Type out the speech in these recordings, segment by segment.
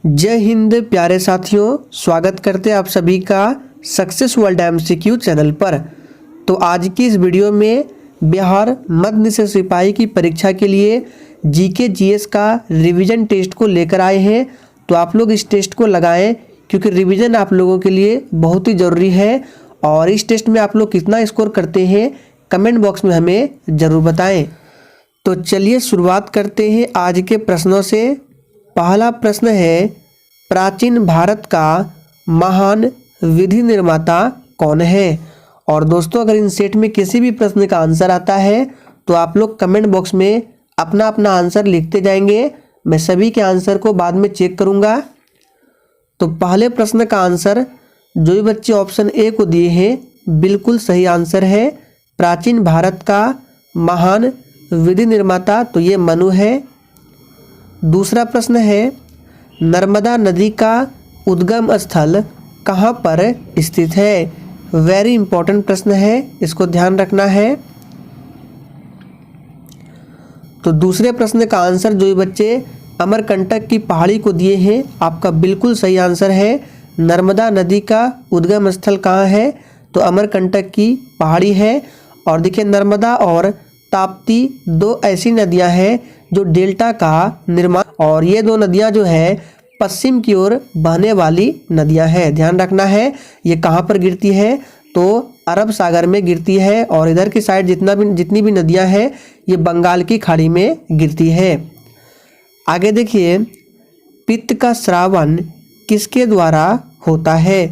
जय हिंद प्यारे साथियों, स्वागत करते हैं आप सभी का सक्सेस वर्ल्ड एमसीक्यू चैनल पर। तो आज की इस वीडियो में बिहार मध्य से सिपाही की परीक्षा के लिए जीके जीएस का रिवीजन टेस्ट को लेकर आए हैं। तो आप लोग इस टेस्ट को लगाएं क्योंकि रिवीजन आप लोगों के लिए बहुत ही ज़रूरी है। और इस टेस्ट में आप लोग कितना स्कोर करते हैं कमेंट बॉक्स में हमें ज़रूर बताएं। तो चलिए शुरुआत करते हैं आज के प्रश्नों से। पहला प्रश्न है, प्राचीन भारत का महान विधि निर्माता कौन है? और दोस्तों, अगर इन सेट में किसी भी प्रश्न का आंसर आता है तो आप लोग कमेंट बॉक्स में अपना अपना आंसर लिखते जाएंगे। मैं सभी के आंसर को बाद में चेक करूंगा। तो पहले प्रश्न का आंसर जो भी बच्चे ऑप्शन ए को दिए हैं बिल्कुल सही आंसर है। प्राचीन भारत का महान विधि निर्माता तो ये मनु है। दूसरा प्रश्न है, नर्मदा नदी का उद्गम स्थल कहाँ पर स्थित है? वेरी इंपॉर्टेंट प्रश्न है, इसको ध्यान रखना है। तो दूसरे प्रश्न का आंसर जो ये बच्चे अमरकंटक की पहाड़ी को दिए हैं आपका बिल्कुल सही आंसर है। नर्मदा नदी का उद्गम स्थल कहाँ है? तो अमरकंटक की पहाड़ी है। और देखिए, नर्मदा और ताप्ती दो ऐसी नदियां हैं जो डेल्टा का निर्माण, और ये दो नदियां जो है पश्चिम की ओर बहने वाली नदियां हैं। ध्यान रखना है ये कहाँ पर गिरती है तो अरब सागर में गिरती है। और इधर की साइड जितनी भी नदियां हैं ये बंगाल की खाड़ी में गिरती है। आगे देखिए, पित्त का श्रावण किसके द्वारा होता है?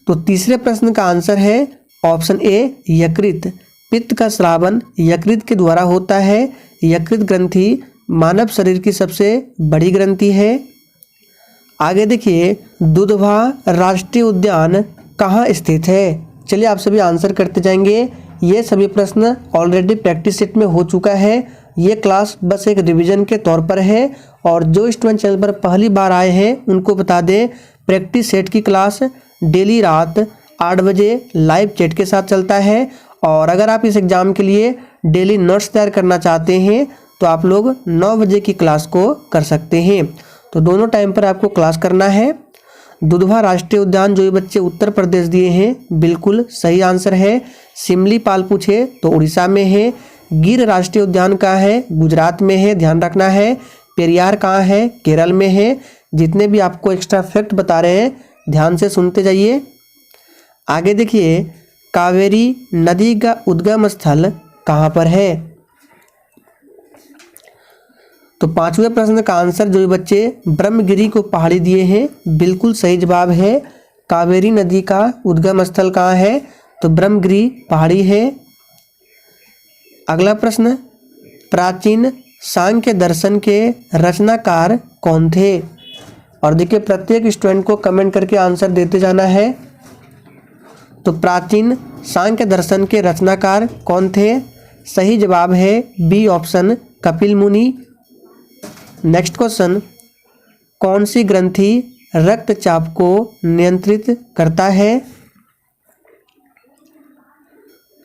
तो तीसरे प्रश्न का आंसर है ऑप्शन ए यकृत। पित्त का श्रावण यकृत के द्वारा होता है। यकृत ग्रंथि मानव शरीर की सबसे बड़ी ग्रंथि है। आगे देखिए, दुधवा राष्ट्रीय उद्यान कहाँ स्थित है? चलिए आप सभी आंसर करते जाएंगे। ये सभी प्रश्न ऑलरेडी प्रैक्टिस सेट में हो चुका है। ये क्लास बस एक रिवीजन के तौर पर है। और जो स्टूडेंट चैनल पर पहली बार आए हैं उनको बता दें, प्रैक्टिस सेट की क्लास डेली रात 8 बजे लाइव चैट के साथ चलता है। और अगर आप इस एग्ज़ाम के लिए डेली नोट्स तैयार करना चाहते हैं तो आप लोग 9 बजे की क्लास को कर सकते हैं। तो दोनों टाइम पर आपको क्लास करना है। दुधवा राष्ट्रीय उद्यान जो ये बच्चे उत्तर प्रदेश दिए हैं बिल्कुल सही आंसर है। सिमलीपाल पूछे तो उड़ीसा में है। गिर राष्ट्रीय उद्यान कहाँ है? गुजरात में है, ध्यान रखना है। पेरियार कहाँ है? केरल में है। जितने भी आपको एक्स्ट्रा फैक्ट बता रहे हैं ध्यान से सुनते जाइए। आगे देखिए, कावेरी नदी का उद्गम स्थल कहाँ पर है? तो पांचवें प्रश्न का आंसर जो बच्चे ब्रह्मगिरी को पहाड़ी दिए हैं बिल्कुल सही जवाब है। कावेरी नदी का उद्गम स्थल कहाँ है? तो ब्रह्मगिरी पहाड़ी है। अगला प्रश्न, प्राचीन सांख्य दर्शन के रचनाकार कौन थे? और देखिए, प्रत्येक स्टूडेंट को कमेंट करके आंसर देते जाना है। तो प्राचीन सांख्य दर्शन के रचनाकार कौन थे? सही जवाब है बी ऑप्शन, कपिल मुनि। नेक्स्ट क्वेश्चन, कौन सी ग्रंथि रक्तचाप को नियंत्रित करता है?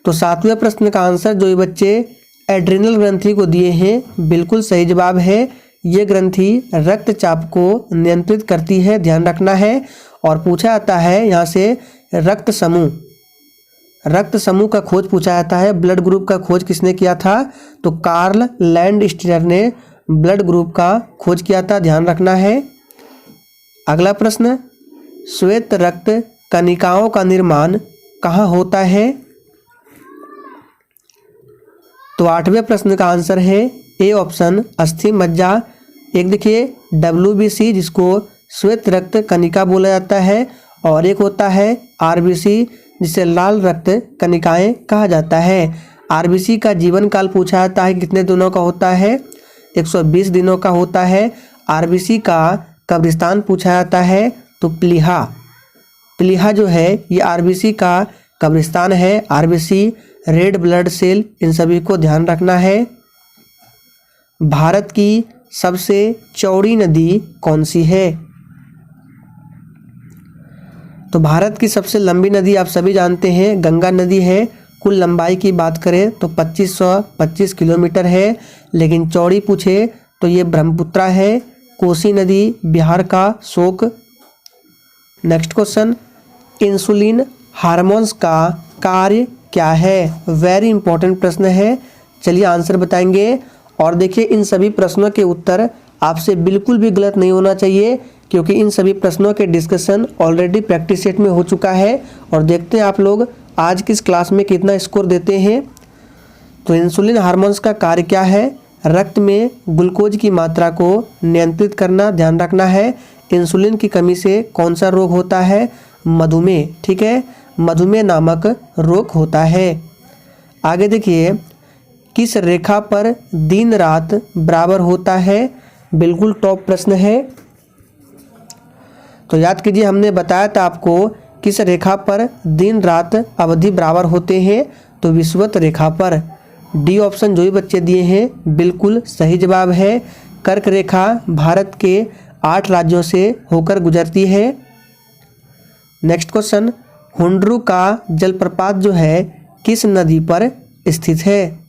तो सातवें प्रश्न का आंसर जो ये बच्चे एड्रिनल ग्रंथि को दिए हैं बिल्कुल सही जवाब है। ये ग्रंथि रक्तचाप को नियंत्रित करती है, ध्यान रखना है। और पूछा जाता है यहाँ से रक्त समूह का खोज पूछा जाता है। ब्लड ग्रुप का खोज किसने किया था? तो कार्ल लैंडस्टीनर ने ब्लड ग्रुप का खोज किया था, ध्यान रखना है। अगला प्रश्न, श्वेत रक्त कणिकाओं का निर्माण कहाँ होता है? तो आठवें प्रश्न का आंसर है ए ऑप्शन, अस्थि मज्जा। एक देखिए WBC जिसको श्वेत रक्त कणिका बोला जाता है, और एक होता है RBC जिसे लाल रक्त कणिकाएं कहा जाता है। RBC का जीवन काल पूछा जाता है कितने दिनों का होता है? 120 दिनों का होता है। RBC का कब्रिस्तान पूछा जाता है तो प्लीहा जो है ये RBC का कब्रिस्तान है। RBC रेड ब्लड सेल, इन सभी को ध्यान रखना है। भारत की सबसे चौड़ी नदी कौन सी है? तो भारत की सबसे लंबी नदी आप सभी जानते हैं गंगा नदी है। कुल लंबाई की बात करें तो 2525 किलोमीटर है, लेकिन चौड़ी पूछे तो ये ब्रह्मपुत्रा है। कोसी नदी बिहार का शोक। नेक्स्ट क्वेश्चन, इंसुलिन हार्मोन्स का कार्य क्या है? वेरी इंपॉर्टेंट प्रश्न है। चलिए आंसर बताएंगे। और देखिए इन सभी प्रश्नों के उत्तर आपसे बिल्कुल भी गलत नहीं होना चाहिए, क्योंकि इन सभी प्रश्नों के डिस्कशन ऑलरेडी प्रैक्टिस सेट में हो चुका है। और देखते हैं आप लोग आज किस क्लास में कितना स्कोर देते हैं। तो इंसुलिन हार्मोन्स का कार्य क्या है? रक्त में ग्लूकोज की मात्रा को नियंत्रित करना, ध्यान रखना है। इंसुलिन की कमी से कौन सा रोग होता है? मधुमेह। ठीक है, मधुमेह नामक रोग होता है। आगे देखिए, किस रेखा पर दिन रात बराबर होता है? बिल्कुल टॉप प्रश्न है। तो याद कीजिए, हमने बताया था आपको किस रेखा पर दिन रात अवधि बराबर होते हैं। तो विषुवत रेखा पर। डी ऑप्शन जो भी बच्चे दिए हैं बिल्कुल सही जवाब है। कर्क रेखा भारत के 8 राज्यों से होकर गुजरती है। नेक्स्ट क्वेश्चन, हुंड्रू का जलप्रपात जो है किस नदी पर स्थित है?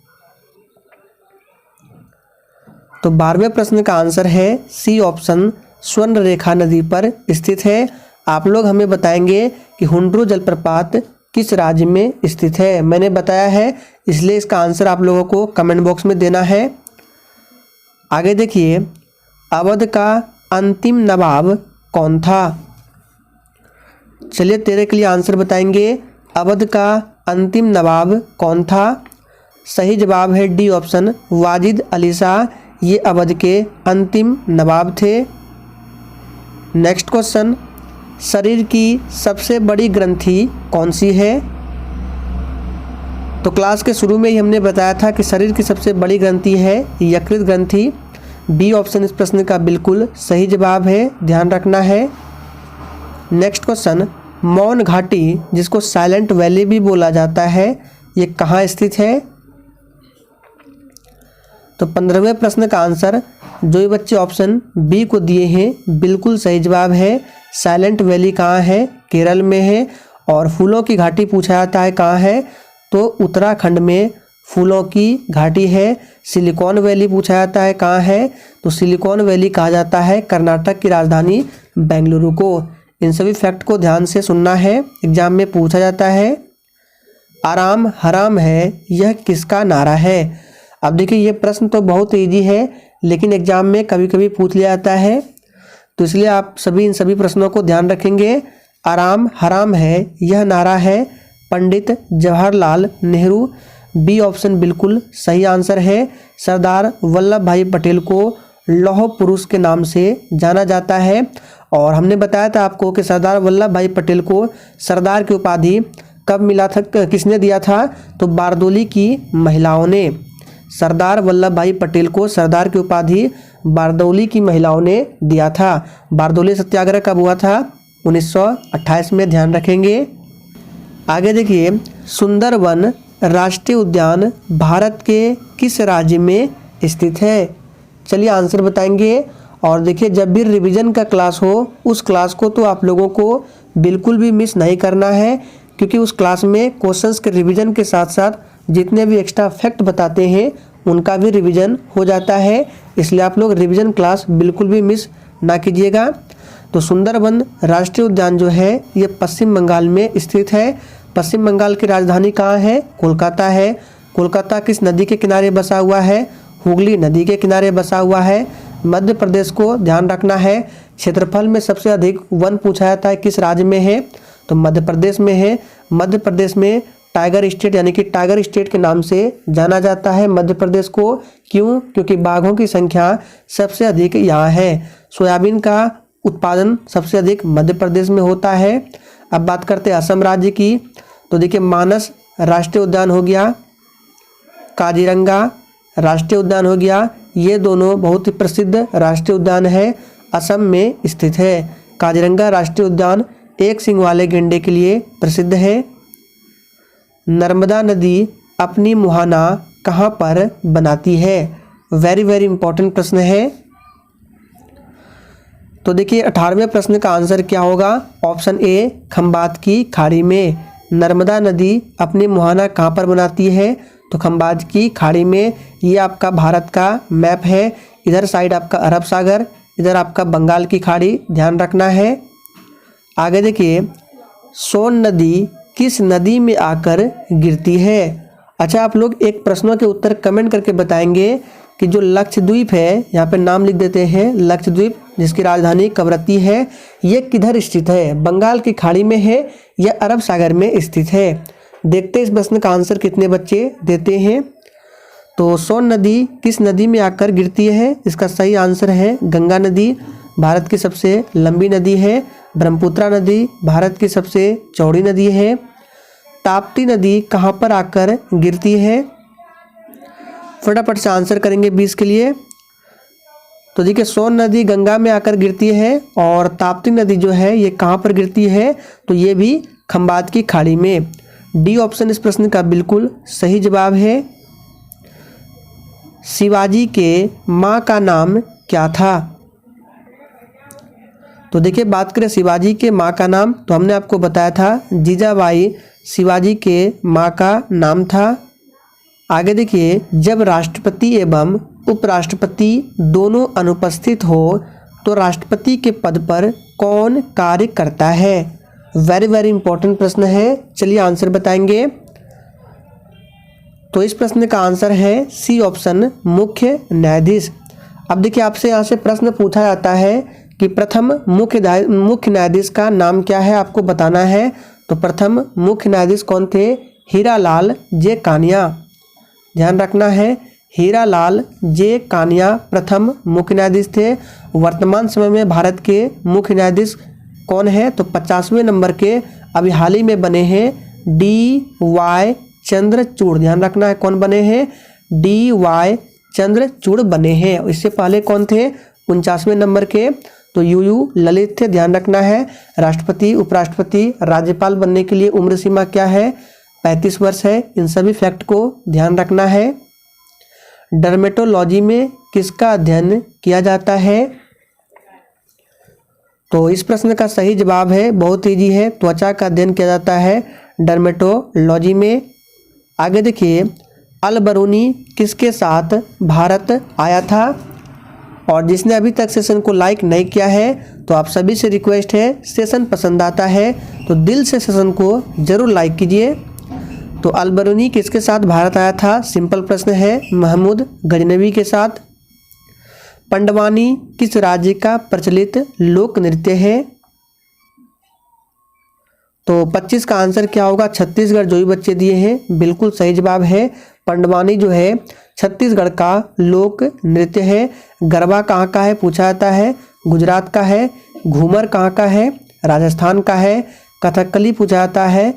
तो 12वें प्रश्न का आंसर है सी ऑप्शन, स्वर्ण रेखा नदी पर स्थित है। आप लोग हमें बताएंगे कि हुंड्रू जलप्रपात किस राज्य में स्थित है। मैंने बताया है, इसलिए इसका आंसर आप लोगों को कमेंट बॉक्स में देना है। आगे देखिए, अवध का अंतिम नवाब कौन था? चलिए तेरे के लिए आंसर बताएंगे। अवध का अंतिम नवाब कौन था? सही जवाब है डी ऑप्शन, वाजिद अली शाह। ये अवध के अंतिम नवाब थे। नेक्स्ट क्वेश्चन, शरीर की सबसे बड़ी ग्रंथि कौन सी है? तो क्लास के शुरू में ही हमने बताया था कि शरीर की सबसे बड़ी ग्रंथि है यकृत ग्रंथि। बी ऑप्शन इस प्रश्न का बिल्कुल सही जवाब है, ध्यान रखना है। नेक्स्ट क्वेश्चन, मौन घाटी जिसको साइलेंट वैली भी बोला जाता है, ये कहाँ स्थित है? तो 15वें प्रश्न का आंसर जो ये बच्चे ऑप्शन बी को दिए हैं बिल्कुल सही जवाब है। साइलेंट वैली कहाँ है? केरल में है। और फूलों की घाटी पूछा जाता है कहाँ है? तो उत्तराखंड में फूलों की घाटी है। सिलिकॉन वैली पूछा जाता है कहाँ है? तो सिलिकॉन वैली कहा जाता है कर्नाटक की राजधानी बेंगलुरु को। इन सभी फैक्ट को ध्यान से सुनना है, एग्जाम में पूछा जाता है। आराम हराम है, यह किसका नारा है? अब देखिए ये प्रश्न तो बहुत ईजी है, लेकिन एग्जाम में कभी कभी पूछ लिया जाता है, तो इसलिए आप सभी इन सभी प्रश्नों को ध्यान रखेंगे। आराम हराम है, यह नारा है पंडित जवाहरलाल नेहरू। बी ऑप्शन बिल्कुल सही आंसर है। सरदार वल्लभ भाई पटेल को लौह पुरुष के नाम से जाना जाता है। और हमने बताया था आपको कि सरदार वल्लभ भाई पटेल को सरदार की उपाधि कब मिला था, किसने दिया था? तो बारदोली की महिलाओं ने। सरदार वल्लभ भाई पटेल को सरदार की उपाधि बारदौली की महिलाओं ने दिया था। बारदौली सत्याग्रह कब हुआ था? 1928 में, ध्यान रखेंगे। आगे देखिए, सुंदरवन राष्ट्रीय उद्यान भारत के किस राज्य में स्थित है? चलिए आंसर बताएंगे। और देखिए जब भी रिवीजन का क्लास हो उस क्लास को तो आप लोगों को बिल्कुल भी मिस नहीं करना है, क्योंकि उस क्लास में क्वेश्चंस के रिवीजन के साथ साथ जितने भी एक्स्ट्रा फैक्ट बताते हैं उनका भी रिवीजन हो जाता है। इसलिए आप लोग रिवीजन क्लास बिल्कुल भी मिस ना कीजिएगा। तो सुंदरवन राष्ट्रीय उद्यान जो है ये पश्चिम बंगाल में स्थित है। पश्चिम बंगाल की राजधानी कहाँ है? कोलकाता है। कोलकाता किस नदी के किनारे बसा हुआ है? हुगली नदी के किनारे बसा हुआ है। मध्य प्रदेश को ध्यान रखना है। क्षेत्रफल में सबसे अधिक वन पूछा जाता है किस राज्य में है? तो मध्य प्रदेश में है। मध्य प्रदेश में टाइगर स्टेट यानी कि टाइगर स्टेट के नाम से जाना जाता है मध्य प्रदेश को। क्यों? क्योंकि बाघों की संख्या सबसे अधिक यहाँ है। सोयाबीन का उत्पादन सबसे अधिक मध्य प्रदेश में होता है। अब बात करते हैं असम राज्य की। तो देखिए मानस राष्ट्रीय उद्यान हो गया, काजीरंगा राष्ट्रीय उद्यान हो गया, ये दोनों बहुत ही प्रसिद्ध राष्ट्रीय उद्यान है, असम में स्थित है। काजीरंगा राष्ट्रीय उद्यान एक सींग वाले गैंडे के लिए प्रसिद्ध है। नर्मदा नदी अपनी मुहाना कहाँ पर बनाती है? वेरी वेरी इंपॉर्टेंट प्रश्न है। तो देखिए 18वें प्रश्न का आंसर क्या होगा? ऑप्शन ए खंबात की खाड़ी में। नर्मदा नदी अपनी मुहाना कहाँ पर बनाती है? तो खंबात की खाड़ी में। ये आपका भारत का मैप है। इधर साइड आपका अरब सागर, इधर आपका बंगाल की खाड़ी, ध्यान रखना है। आगे देखिए, सोन नदी किस नदी में आकर गिरती है। अच्छा, आप लोग एक प्रश्नों के उत्तर कमेंट करके बताएंगे कि जो लक्षद्वीप है, यहाँ पे नाम लिख देते हैं लक्षद्वीप, जिसकी राजधानी कवरत्ती है, ये किधर स्थित है, बंगाल की खाड़ी में है या अरब सागर में स्थित है। देखते हैं इस प्रश्न का आंसर कितने बच्चे देते हैं। तो सोन नदी किस नदी में आकर गिरती है, इसका सही आंसर है गंगा नदी, भारत की सबसे लंबी नदी है। ब्रह्मपुत्रा नदी भारत की सबसे चौड़ी नदी है। ताप्ती नदी कहाँ पर आकर गिरती है, फटाफट से आंसर करेंगे 20 के लिए। तो देखिए, सोन नदी गंगा में आकर गिरती है और ताप्ती नदी जो है ये कहाँ पर गिरती है, तो ये भी खंबात की खाड़ी में। डी ऑप्शन इस प्रश्न का बिल्कुल सही जवाब है। शिवाजी के माँ का नाम क्या था। तो देखिए, बात करें शिवाजी के माँ का नाम, तो हमने आपको बताया था जीजाबाई शिवाजी के माँ का नाम था। आगे देखिए, जब राष्ट्रपति एवं उपराष्ट्रपति दोनों अनुपस्थित हो तो राष्ट्रपति के पद पर कौन कार्य करता है। वेरी वेरी इंपॉर्टेंट प्रश्न है, चलिए आंसर बताएंगे। तो इस प्रश्न का आंसर है सी ऑप्शन, मुख्य न्यायाधीश। अब देखिए, आपसे यहाँ से प्रश्न पूछा जाता है कि प्रथम मुख्य न्यायाधीश का नाम क्या है, आपको बताना है। तो प्रथम मुख्य न्यायाधीश कौन थे, हीरालाल जे कानिया, ध्यान रखना है। हीरालाल जे कानिया प्रथम मुख्य न्यायाधीश थे। वर्तमान समय में भारत के मुख्य न्यायाधीश कौन है, तो 50वें नंबर के अभी हाल ही में बने हैं DY चंद्रचूड़, ध्यान रखना है कौन बने हैं, DY चंद्रचूड़ बने हैं। इससे पहले कौन थे, 49वें नंबर के, तो UU ललित थे, ध्यान रखना है। राष्ट्रपति, उपराष्ट्रपति, राज्यपाल बनने के लिए उम्र सीमा क्या है, 35 वर्ष है। इन सभी फैक्ट को ध्यान रखना है। डर्मेटोलॉजी में किसका अध्ययन किया जाता है। तो इस प्रश्न का सही जवाब है, बहुत ईजी है, त्वचा का अध्ययन किया जाता है डर्मेटोलॉजी में। आगे देखिए, अल बरूनी किसके साथ भारत आया था। और जिसने अभी तक सेशन को लाइक नहीं किया है, तो आप सभी से रिक्वेस्ट है, सेशन पसंद आता है तो दिल से सेशन को जरूर लाइक कीजिए। तो अल बरूनी किसके साथ भारत आया था, सिंपल प्रश्न है, महमूद गजनवी के साथ। पंडवानी किस राज्य का प्रचलित लोक नृत्य है। तो 25 का आंसर क्या होगा, छत्तीसगढ़। जो भी बच्चे दिए हैं बिल्कुल सही जवाब है। पंडवानी जो है छत्तीसगढ़ का लोक नृत्य है। गरबा कहाँ का है पूछा जाता है, गुजरात का है। घूमर कहाँ का है, राजस्थान का है। कथकली पूछा जाता है,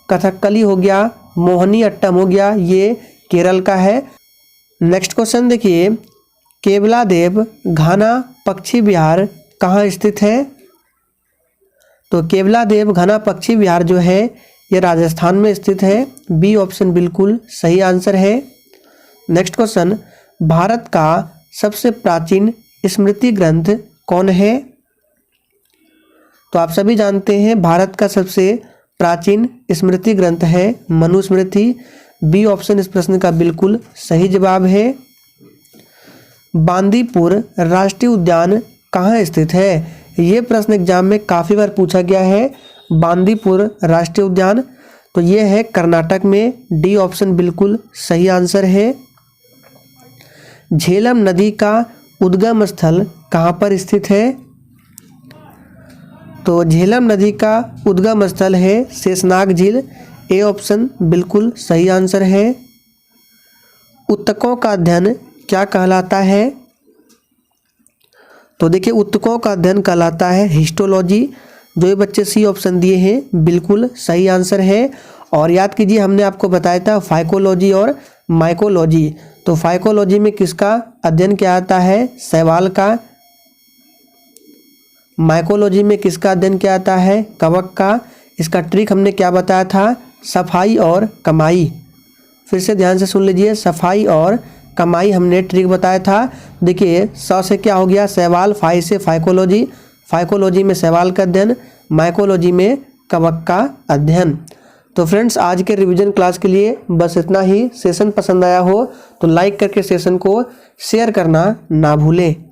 कथकली हो गया। मोहिनी अट्टम हो गया, ये केरल का है। नेक्स्ट क्वेश्चन देखिए, केवलादेव घाना पक्षी विहार कहाँ स्थित है। तो केवलादेव घाना पक्षी विहार जो है ये राजस्थान में स्थित है। बी ऑप्शन बिल्कुल सही आंसर है। नेक्स्ट क्वेश्चन, भारत का सबसे प्राचीन स्मृति ग्रंथ कौन है। तो आप सभी जानते हैं भारत का सबसे प्राचीन स्मृति ग्रंथ है मनुस्मृति। बी ऑप्शन इस प्रश्न का बिल्कुल सही जवाब है। बांदीपुर राष्ट्रीय उद्यान कहाँ स्थित है। ये प्रश्न एग्जाम में काफ़ी बार पूछा गया है। बांदीपुर राष्ट्रीय उद्यान तो ये है कर्नाटक में। डी ऑप्शन बिल्कुल सही आंसर है। झेलम नदी का उद्गम स्थल कहाँ पर स्थित है। तो झेलम नदी का उद्गम स्थल है शेषनाग झील। ए ऑप्शन बिल्कुल सही आंसर है। उत्तकों का अध्ययन क्या कहलाता है। तो देखिए उत्तकों का अध्ययन कहलाता है हिस्टोलॉजी। जो ये बच्चे सी ऑप्शन दिए हैं बिल्कुल सही आंसर है। और याद कीजिए हमने आपको बताया था फाइकोलॉजी और माइकोलॉजी। तो फाइकोलॉजी में किसका अध्ययन किया जाता है, शैवाल का। माइकोलॉजी में किसका अध्ययन किया जाता है, कवक का। इसका ट्रिक हमने क्या बताया था, सफाई और कमाई। फिर से ध्यान से सुन लीजिए, सफाई और कमाई हमने ट्रिक बताया था। देखिए स से क्या हो गया शैवाल, फाई से फाइकोलॉजी, फाइकोलॉजी में शैवाल का अध्ययन, माइकोलॉजी में कवक का अध्ययन। तो फ्रेंड्स आज के रिवीजन क्लास के लिए बस इतना ही। सेशन पसंद आया हो तो लाइक करके सेशन को शेयर करना ना भूलें।